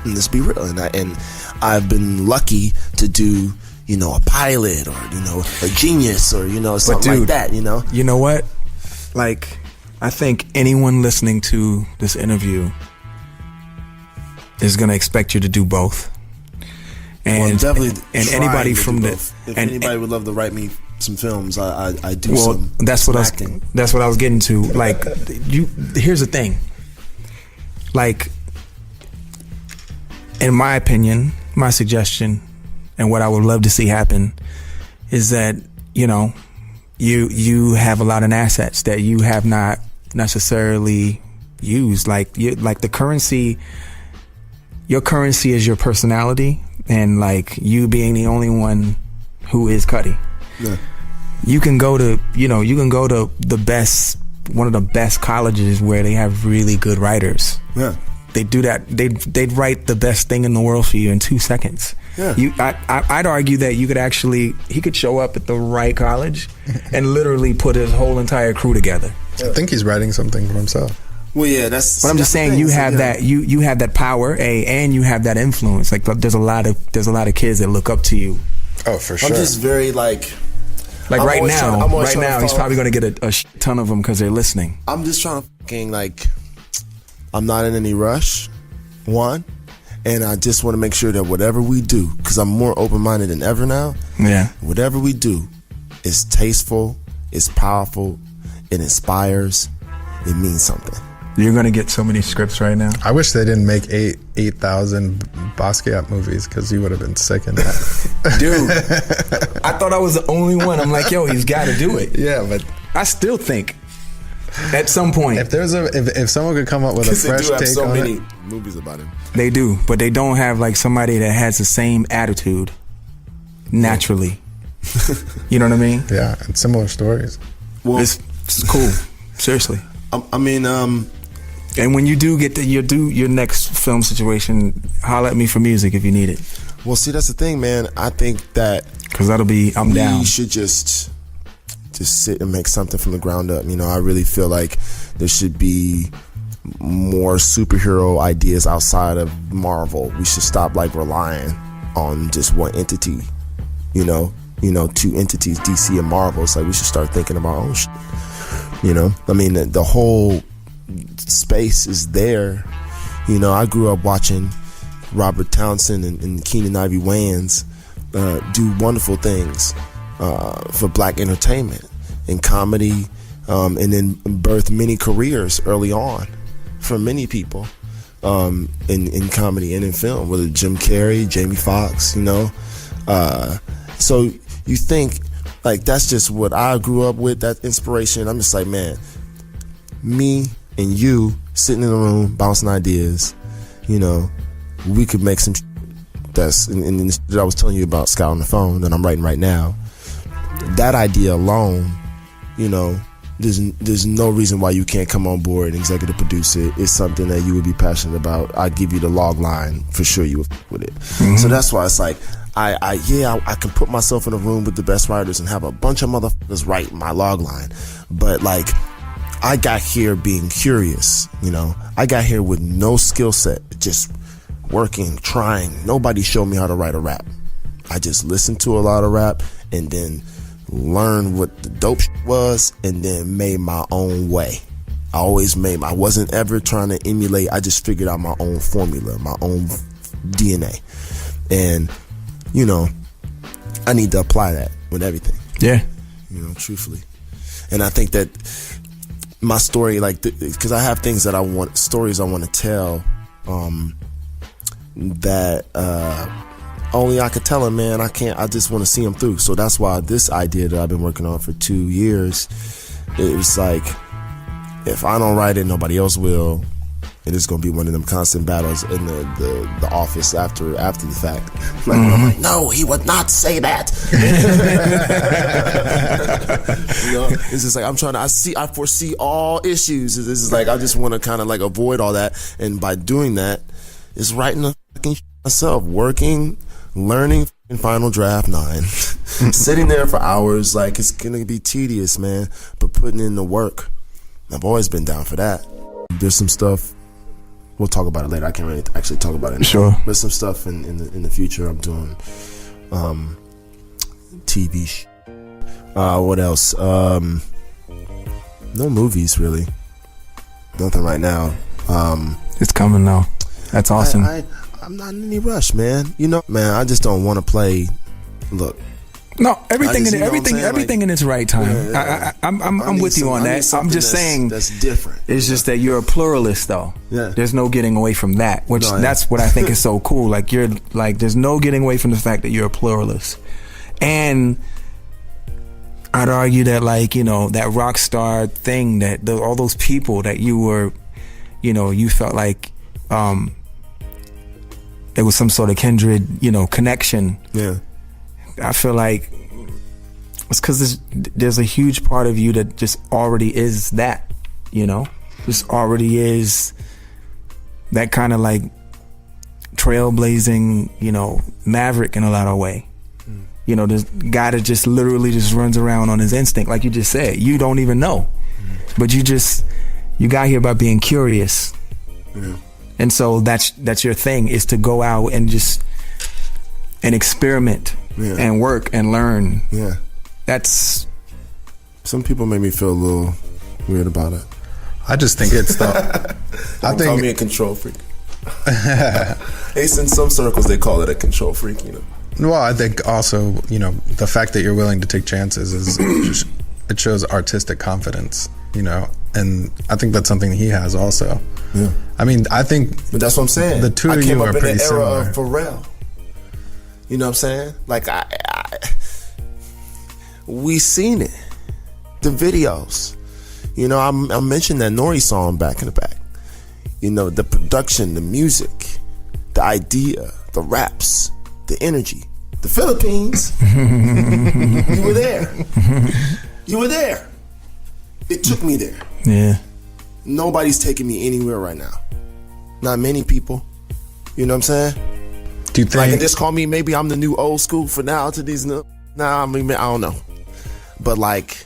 And let's be real, and I've been lucky to do, you know, a pilot or, you know, a Genius or, you know, something like that, you know. You know what? Like, I think anyone listening to this interview is gonna expect you to do both. And definitely, and anybody from the if anybody would love to write me some films, I do. Well, some that's what acting. That's what I was getting to. Like, here's the thing. Like, in my opinion, my suggestion, and what I would love to see happen, is that, you know, you have a lot of assets that you have not necessarily used. Like the currency, your currency is your personality, and like you being the only one who is Cudi. Yeah. You can go to one of the best colleges where they have really good writers. Yeah. They do that. They'd write the best thing in the world for you in 2 seconds. Yeah. I'd argue that he could show up at the right college and literally put his whole entire crew together. I think he's writing something for himself. Well, yeah, that's. But I'm just saying, you have that. You have that power, and you have that influence. Like, there's a lot of kids that look up to you. Oh, for sure. I'm just very like right now, he's probably going to get a ton of them because they're listening. I'm just trying to fucking like. I'm not in any rush, one, and I just want to make sure that whatever we do, because I'm more open-minded than ever now. Yeah. Whatever we do is tasteful, is powerful, it inspires, it means something. You're gonna get so many scripts right now. I wish they didn't make 8,000 Basquiat movies, because you would have been sick in that. Dude, I thought I was the only one. I'm like, yo, he's got to do it. Yeah, but I still think at some point, if someone could come up with a fresh take so on many it, movies about him. They do, but they don't have like somebody that has the same attitude naturally. You know what I mean? Yeah, and similar stories. Well, it's cool. Seriously. I mean, and when you do get to your next film situation, holler at me for music if you need it. Well, see, that's the thing, man. I think that because I'm down. We should just sit and make something from the ground up. You know, I really feel like there should be more superhero ideas outside of Marvel. We should stop like relying on just one entity. You know, two entities, DC and Marvel. It's like we should start thinking about our own shit. You know, I mean, the whole space is there. You know, I grew up watching Robert Townsend and Keenan Ivory Wayans do wonderful things for black entertainment and comedy, and then birth many careers early on for many people in comedy and in film, whether Jim Carrey, Jamie Foxx, you know. So you think, like, that's just what I grew up with, that inspiration. I'm just like, man, me and you sitting in a room bouncing ideas, you know, we could make some that's and that I was telling you about, Scout on the Phone, that I'm writing right now. That idea alone, you know, there's no reason why you can't come on board and executive produce it. It's something that you would be passionate about. I give you the log line for sure. You would with it. Mm-hmm. So that's why it's like I can put myself in a room with the best writers and have a bunch of motherfuckers write my log line, but like, I got here being curious. You know, I got here with no skill set, just working, trying. Nobody showed me how to write a rap. I just listened to a lot of rap and then learned what the dope was and then made my own way. I wasn't ever trying to emulate. I just figured out my own formula, my own DNA. And, you know, I need to apply that with everything. Yeah. You know, truthfully. And I think that my story, like, because I have things that stories I want to tell that only I could tell him, man, I just want to see him through. So that's why this idea that I've been working on for 2 years, it was like, if I don't write it, nobody else will. And it's gonna be one of them constant battles in the office after the fact. Like, I'm like, no, he would not say that. You know, it's just like I foresee all issues. This is like I just want to kind of like avoid all that, and by doing that, it's writing the fucking myself, working, learning Final Draft 9, sitting there for hours. Like, it's gonna be tedious, man, but putting in the work. I've always been down for that. There's some stuff. We'll talk about it later. I can't really actually talk about it now. Sure. There's some stuff in the future. I'm doing TV. What else? No movies really. Nothing right now. It's coming now. That's awesome. I'm not in any rush, man. You know, man, I just don't want to play. Look. No, everything in its right time. Yeah. I'm with you on that. I'm just saying that's different. It's just that you're a pluralist, though. Yeah. There's no getting away from that. That's what I think is so cool. Like, there's no getting away from the fact that you're a pluralist. And I'd argue that, like, you know, that rock star thing, that all those people that you were, you know, you felt like there was some sort of kindred, you know, connection. Yeah. I feel like it's because there's a huge part of you that just already is that, you know, just already is that kind of like trailblazing, you know, maverick in a lot of way. You know, this guy that just literally just runs around on his instinct, like you just said. You don't even know, but you got here by being curious, and so that's your thing, is to go out and just experiment. Yeah. And work and learn. Yeah. That's. Some people make me feel a little weird about it. I just think it's the. I think call me a control freak. At least in some circles they call it a control freak. You know. Well, I think also, you know, the fact that you're willing to take chances is just, it shows artistic confidence. You know, and I think that's something he has also. Yeah. I mean, I think. But that's what I'm saying. The two of you are pretty similar. I came up in the era of Pharrell. You know what I'm saying? Like, we seen it, the videos. You know, I mentioned that Nori song back in the back. You know, the production, the music, the idea, the raps, the energy, the Philippines. You were there. You were there. It took me there. Yeah. Nobody's taking me anywhere right now. Not many people. You know what I'm saying? Do you think? Like, and just call me, maybe I'm the new old school for now to these new. Nah, I mean, I don't know. But like,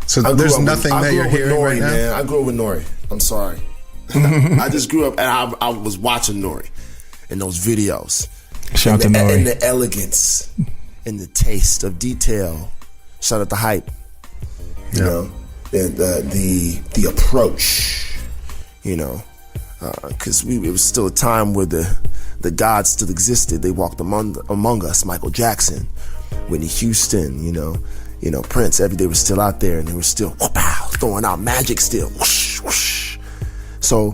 so there's nothing that you're hearing Nori, right now? Man. I grew up with Nori. I'm sorry. I just grew up and I was watching Nori in those videos. Shout out to Nori. And the elegance and the taste of detail. Shout out to Hype. You know, and the approach. You know, because it was still a time where the gods still existed. They walked among us. Michael Jackson, Whitney Houston, you know, Prince. Every day was still out there, and they were still throwing out magic still. Whoosh, whoosh. So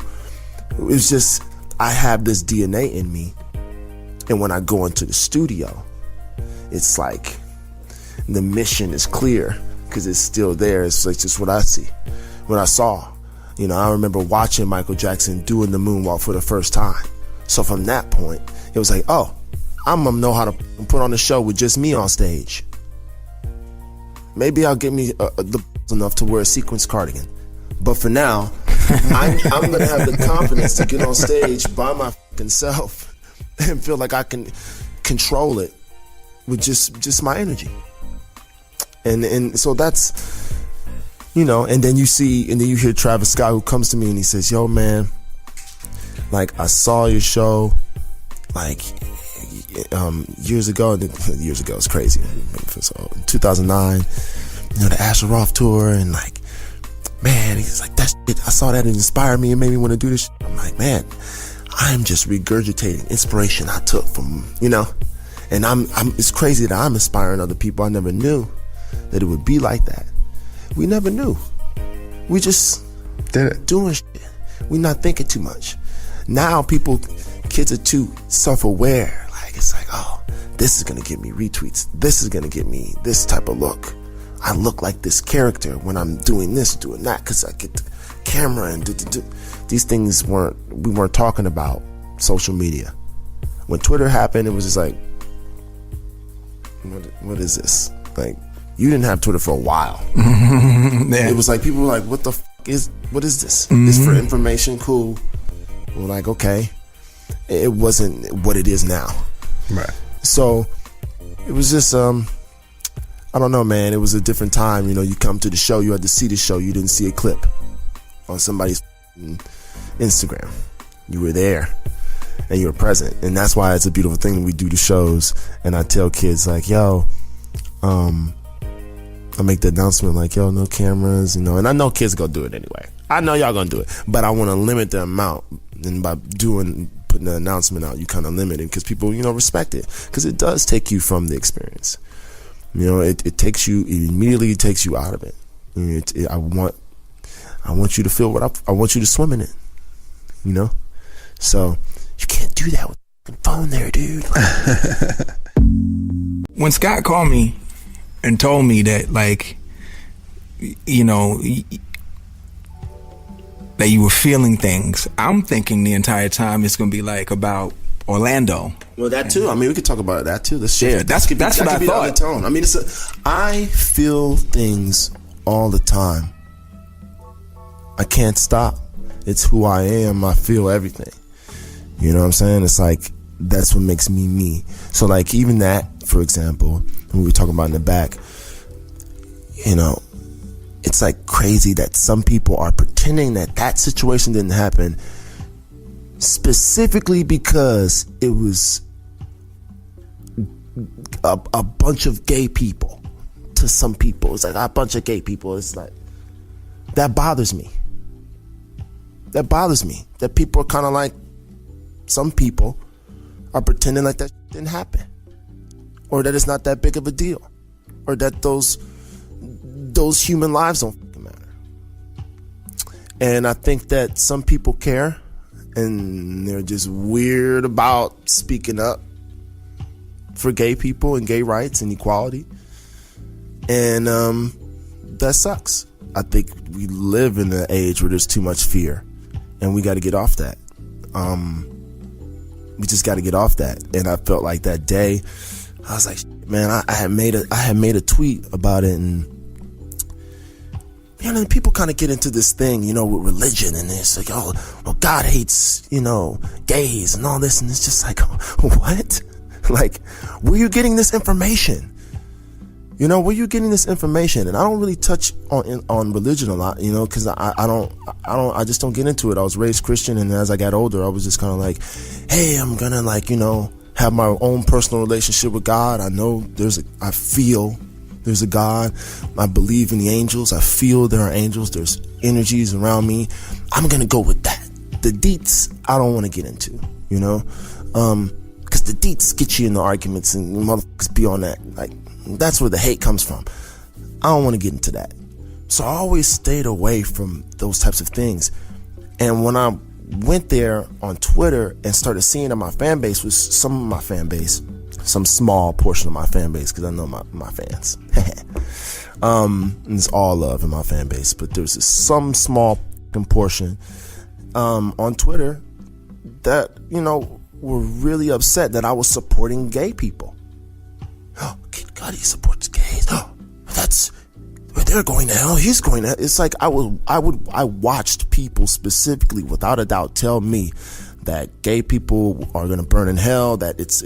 it was just, I have this DNA in me, and when I go into the studio, it's like the mission is clear because it's still there. It's like just what I see, what I saw. You know, I remember watching Michael Jackson doing the moonwalk for the first time. So from that point, it was like, oh, I'm gonna know how to put on a show with just me on stage. Maybe I'll get me the enough to wear a sequins cardigan. But for now, I'm gonna have the confidence to get on stage by my fucking self and feel like I can control it with just my energy. And so that's, you know, and then you hear Travis Scott, who comes to me and he says, yo, man, like, I saw your show, like, years ago, it's crazy. So 2009, you know, the Asher Roth tour, and like, man, he's like, that shit, I saw that, it inspired me and made me want to do this shit. I'm like, man, I'm just regurgitating inspiration I took from, you know, and it's crazy that I'm inspiring other people. I never knew that it would be like that. We never knew. We just did it, doing shit. We not thinking too much. Now kids are too self-aware. Like, it's like, oh, this is gonna get me retweets. This is gonna get me this type of look. I look like this character when I'm doing this, doing that, because I get the camera and these things we weren't talking about social media. When Twitter happened, it was just like, what is this? Like, you didn't have Twitter for a while. Yeah. It was like, people were like, what is this? It's for information, cool. We're like, okay. It wasn't what it is now. Right. So it was just, I don't know, man. It was a different time. You know, you come to the show, you had to see the show. You didn't see a clip on somebody's Instagram. You were there and you were present. And that's why it's a beautiful thing when we do the shows. And I tell kids like, yo, I make the announcement like, yo, no cameras, you know. And I know kids gonna do it anyway. I know y'all gonna do it. But I want to limit the amount. And by putting the announcement out, you kind of limit it because people, you know, respect it. Because it does take you from the experience. You know, it immediately takes you out of it. I want you to feel I want you to swim in it, you know? So you can't do that with the phone there, dude. When Scott called me and told me that, like, you know, that you were feeling things, I'm thinking the entire time it's going to be like about Orlando. Well, that too. I mean, we could talk about that too. That's what I thought. Tone. I mean, I feel things all the time. I can't stop. It's who I am. I feel everything. You know what I'm saying? It's like, that's what makes me me. So like, even that, for example, when we were talking about in the back, you know, it's like crazy that some people are pretending that situation didn't happen specifically because it was a bunch of gay people. To some people, it's like a bunch of gay people. It's like, that bothers me. That bothers me. That people are kind of like, some people are pretending like that didn't happen, or that it's not that big of a deal, or that those human lives don't matter. And I think that some people care, and they're just weird about speaking up for gay people and gay rights and equality. And that sucks. I think we live in an age where there's too much fear, and we got to get off that. We just got to get off that. And I felt like that day, I was like, man, I had made a tweet about it, and you know, people kind of get into this thing, you know, with religion, and it's like, oh, well, God hates, you know, gays and all this, and it's just like, what? Like, where are you getting this information? You know, where you getting this information? And I don't really touch on religion a lot, you know, because I just don't get into it. I was raised Christian, and as I got older, I was just kind of like, hey, I'm gonna, like, you know, have my own personal relationship with God. I know I feel there's a God. I believe in the angels. I feel there are angels. There's energies around me. I'm gonna go with that. The deets, I don't want to get into, you know, because the deets get you into arguments, and motherfuckers be on that, like. That's where the hate comes from. I don't want to get into that. So I always stayed away from those types of things. And when I went there on Twitter and started seeing that my fan base was some of my fan base, some small portion of my fan base, because I know my fans. And it's all love in my fan base, but there's some small portion on Twitter that, you know, were really upset that I was supporting gay people. Oh, Kid Kadi supports gays. Oh, that's where they're going to hell. He's going to. It's like I watched people specifically, without a doubt, tell me that gay people are going to burn in hell. That it's.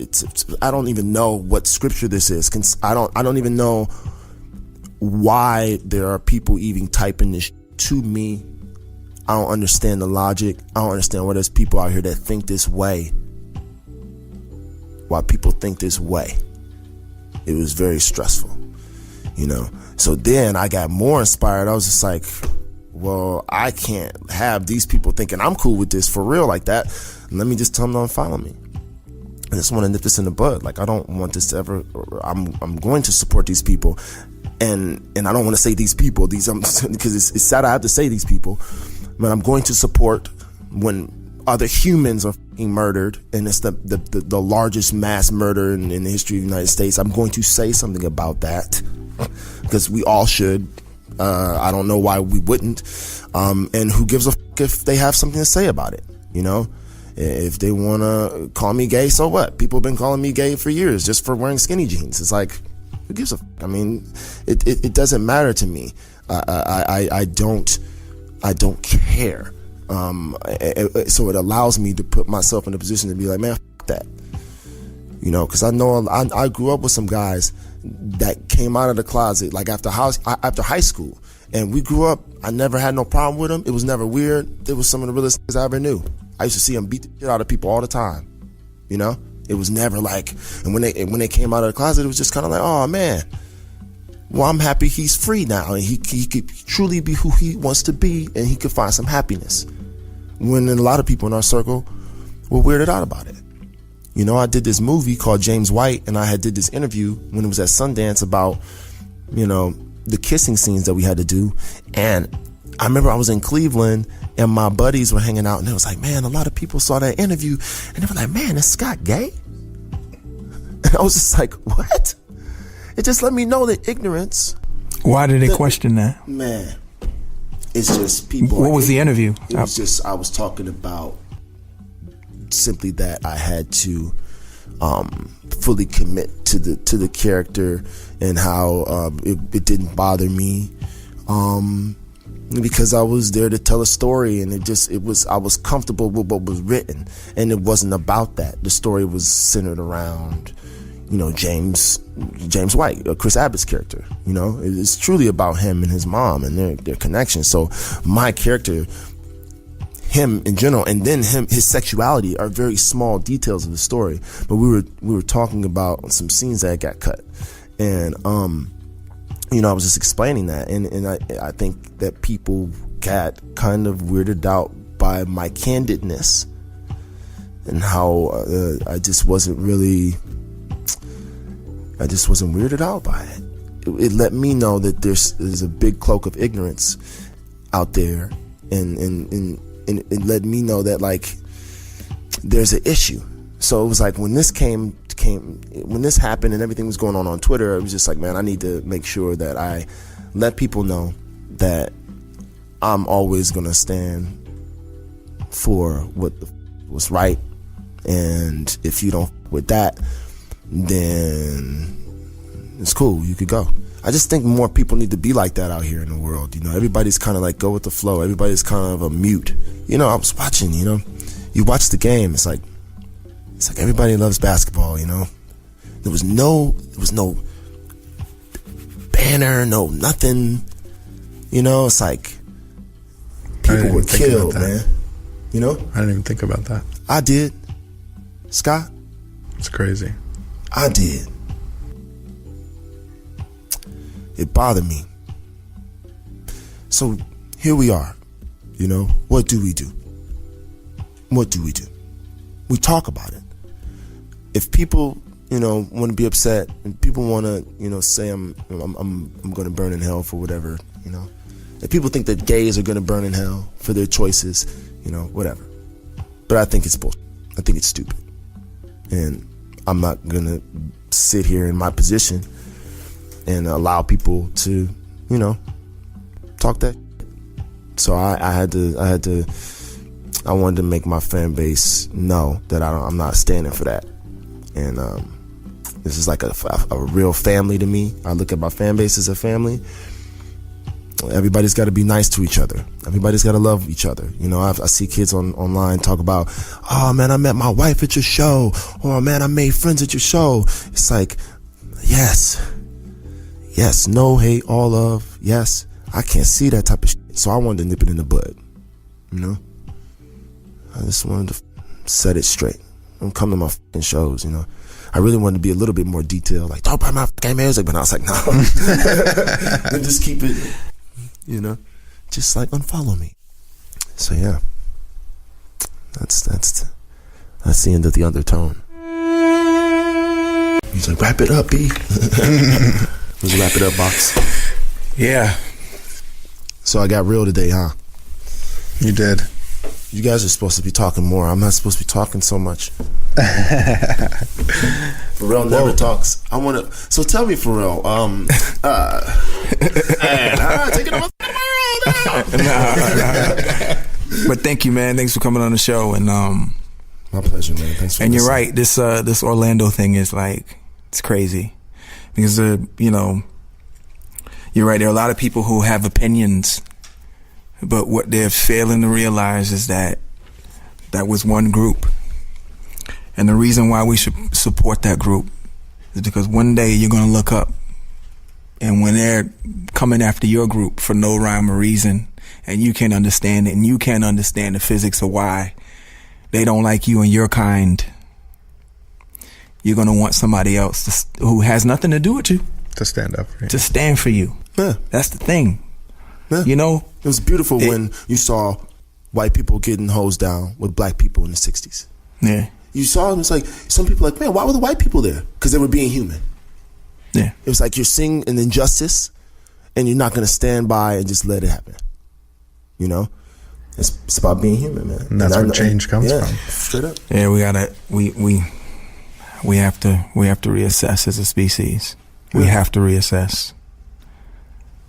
I don't even know what scripture this is. I don't even know why there are people even typing this to me. I don't understand the logic. I don't understand why there's people out here that think this way. Why people think this way. It was very stressful, you know. So then I got more inspired. I was just like, well, I can't have these people thinking I'm cool with this for real like that. Let me just tell them don't follow me. I just want to nip this in the bud. Like, I don't want this to ever. I'm going to support these people, and I don't want to say these people. Because it's sad I have to say these people, but I'm going to support when other humans are fucking murdered, and it's the largest mass murder in the history of the United States, I'm going to say something about that, because we all should. I don't know why we wouldn't. And who gives a fuck if they have something to say about it, you know? If they want to call me gay, so what? People have been calling me gay for years just for wearing skinny jeans. It's like, who gives a fuck? I mean, it doesn't matter to me. I don't care. So it allows me to put myself in a position to be like, man, fuck that. You know, because I know I grew up with some guys that came out of the closet like after high school, and we grew up. I never had no problem with them. It was never weird. It was some of the realest things I ever knew. I used to see them beat the shit out of people all the time. You know, it was never like. And when they came out of the closet, it was just kind of like, oh man, well, I'm happy he's free now, and he could truly be who he wants to be, and he could find some happiness. When a lot of people in our circle were weirded out about it. You know, I did this movie called James White, and I did this interview when it was at Sundance about, you know, the kissing scenes that we had to do. And I remember I was in Cleveland, and my buddies were hanging out, and they was like, man, a lot of people saw that interview, and they were like, man, is Scott gay? And I was just like, what? It just let me know the ignorance. Why did they question that? Man, it's just people. What was the interview? It was just, I was talking about simply that I had to fully commit to the character, and how it didn't bother me because I was there to tell a story, and I was comfortable with what was written, and it wasn't about that. The story was centered around, you know, James White, Chris Abbott's character. You know, it's truly about him and his mom and their connection. So my character, him in general, and then his sexuality are very small details of the story. But we were talking about some scenes that got cut, and you know, I was just explaining that, and I think that people got kind of weirded out by my candidness and how I just wasn't weirded out by it. It let me know that there's a big cloak of ignorance out there, and it let me know that, like, there's an issue. So it was like when this when this happened and everything was going on Twitter, it was just like, man, I need to make sure that I let people know that I'm always gonna stand for what was right, and if you don't with that, then it's cool, you could go. I just think more people need to be like that out here in the world. You know, everybody's kind of like go with the flow. Everybody's kind of a mute. You know, I was watching, you know, you watch the game. It's like everybody loves basketball, you know. There was no banner, no nothing. You know, it's like people were killed, man. You know? I didn't even think about that. I did. Scott? It's crazy. I did. It bothered me. So here we are. You know, what do we do? What do we do? We talk about it. If people, you know, want to be upset, and people want to, you know, say I'm going to burn in hell for whatever, you know. If people think that gays are going to burn in hell for their choices, you know, whatever. But I think it's bullshit. I think it's stupid. And I'm not going to sit here in my position and allow people to, you know, talk that. So I wanted to make my fan base know that I'm not standing for that. And this is like a real family to me. I look at my fan base as a family. Everybody's got to be nice to each other. Everybody's got to love each other. You know, I see kids online talk about, oh man, I met my wife at your show. Oh man, I made friends at your show. It's like, yes, no hate, all love. Yes, I can't see that type of shit. So I wanted to nip it in the bud. You know, I just wanted to set it straight. Don't come to my fucking shows. You know, I really wanted to be a little bit more detailed, like talk about my fucking music, but I was like, no, and just keep it. You know, just like unfollow me. So yeah, that's the end of the undertone. He's like, wrap it up, B. Let's wrap it up, Box. Yeah. So I got real today, huh? You did. You guys are supposed to be talking more. I'm not supposed to be talking so much. Pharrell never talks. I want to. So tell me, Pharrell. Take it over the world. But thank you, man. Thanks for coming on the show. And my pleasure, man. Thanks for. And you're right. This Orlando thing is like, it's crazy because you know, you're right. There are a lot of people who have opinions. But what they're failing to realize is that was one group. And the reason why we should support that group is because one day you're going to look up, and when they're coming after your group for no rhyme or reason, and you can't understand it, and you can't understand the physics of why they don't like you and your kind, you're going to want somebody else who has nothing to do with you to stand up for you. To stand for you. Yeah. That's the thing. Yeah. You know, it was beautiful when you saw white people getting hosed down with black people in the 60s. Yeah. You saw them, it's like, some people like, man, why were the white people there? Because they were being human. Yeah. It was like you're seeing an injustice and you're not going to stand by and just let it happen. You know? It's about being human, man. And that's where change comes from. Straight up. Yeah, we have to reassess as a species. We have to reassess.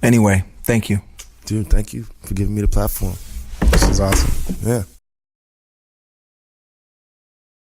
Anyway, thank you. Dude, thank you for giving me the platform. This is awesome. Yeah.